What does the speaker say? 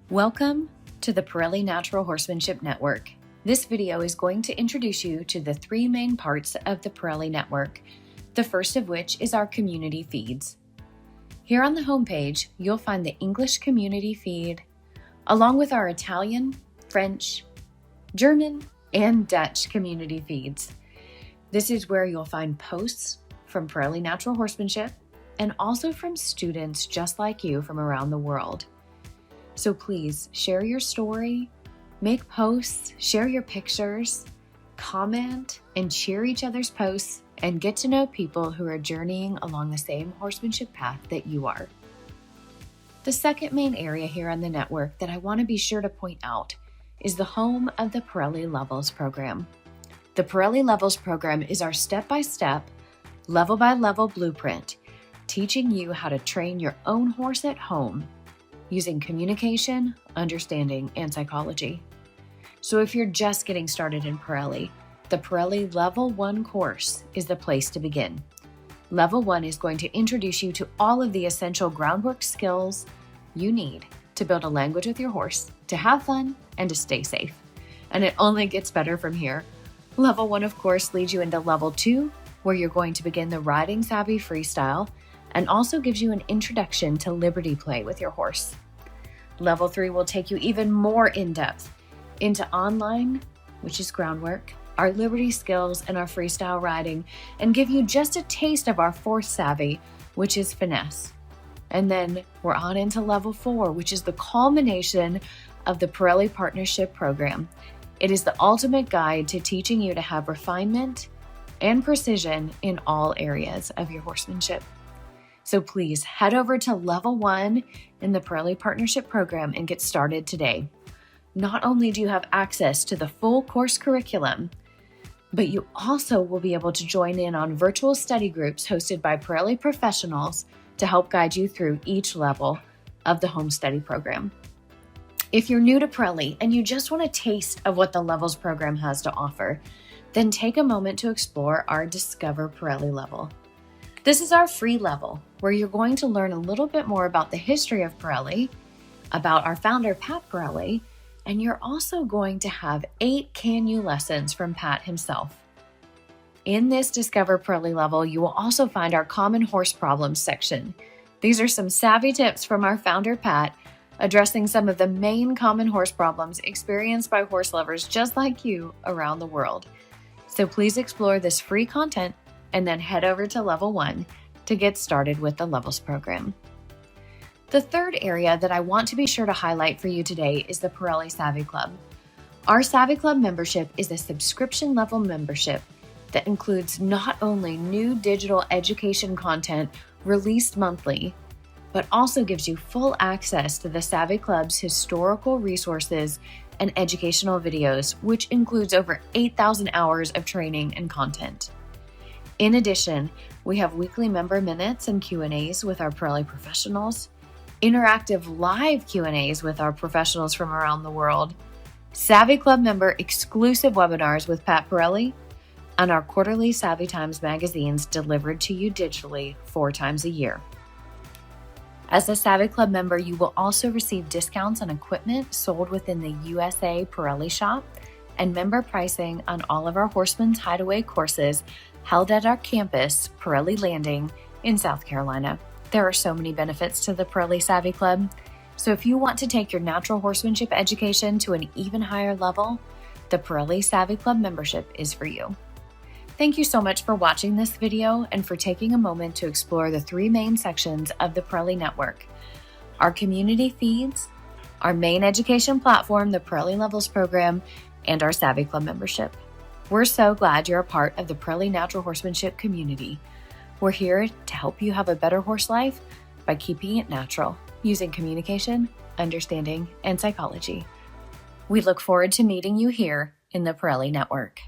Welcome to the Parelli Natural Horsemanship Network. This video is going to introduce you to the three main parts of the Parelli Network, the first of which is our community feeds. Here on the homepage, you'll find the English community feed, along with our Italian, French, German, and Dutch community feeds. This is where you'll find posts from Parelli Natural Horsemanship and also from students just like you from around the world. So please share your story, make posts, share your pictures, comment, and share each other's posts, and get to know people who are journeying along the same horsemanship path that you are. The second main area here on the network that I want to be sure to point out is the home of the Parelli Levels Program. The Parelli Levels Program is our step-by-step, level-by-level blueprint, teaching you how to train your own horse at home using communication, understanding, and psychology. So if you're just getting started in Parelli, the Parelli Level 1 course is the place to begin. Level 1 is going to introduce you to all of the essential groundwork skills you need to build a language with your horse, to have fun, and to stay safe. And it only gets better from here. Level 1, of course, leads you into Level 2, where you're going to begin the riding savvy freestyle, and also gives you an introduction to liberty play with your horse. Level 3 will take you even more in-depth into online, which is groundwork, our liberty skills, and our freestyle riding, and give you just a taste of our fourth savvy, which is finesse. And then we're on into Level 4, which is the culmination of the Parelli Partnership Program. It is the ultimate guide to teaching you to have refinement and precision in all areas of your horsemanship. So please head over to Level 1 in the Parelli Partnership Program and get started today. Not only do you have access to the full course curriculum, but you also will be able to join in on virtual study groups hosted by Parelli professionals to help guide you through each level of the home study program. If you're new to Parelli and you just want a taste of what the Levels program has to offer, then take a moment to explore our Discover Parelli level. This is our free level where you're going to learn a little bit more about the history of Parelli, about our founder, Pat Parelli, and you're also going to have 8 can-you lessons from Pat himself. In this Discover Parelli level, you will also find our Common Horse Problems section. These are some savvy tips from our founder, Pat, addressing some of the main common horse problems experienced by horse lovers just like you around the world. So please explore this free content and then head over to Level 1 to get started with the Levels program. The third area that I want to be sure to highlight for you today is the Parelli Savvy Club. Our Savvy Club membership is a subscription level membership that includes not only new digital education content released monthly, but also gives you full access to the Savvy Club's historical resources and educational videos, which includes over 8,000 hours of training and content. In addition, we have weekly member minutes and Q&As with our Parelli professionals, interactive live Q&As with our professionals from around the world, Savvy Club member exclusive webinars with Pat Parelli, and our quarterly Savvy Times magazines delivered to you digitally 4 times a year. As a Savvy Club member, you will also receive discounts on equipment sold within the USA Parelli shop and member pricing on all of our Horseman's Hideaway courses held at our campus, Parelli Landing, in South Carolina. There are so many benefits to the Parelli Savvy Club, so if you want to take your natural horsemanship education to an even higher level, the Parelli Savvy Club membership is for you. Thank you so much for watching this video and for taking a moment to explore the 3 main sections of the Parelli Network: our community feeds, our main education platform, the Parelli Levels Program, and our Savvy Club membership. We're so glad you're a part of the Parelli Natural Horsemanship community. We're here to help you have a better horse life by keeping it natural, using communication, understanding, and psychology. We look forward to meeting you here in the Parelli Network.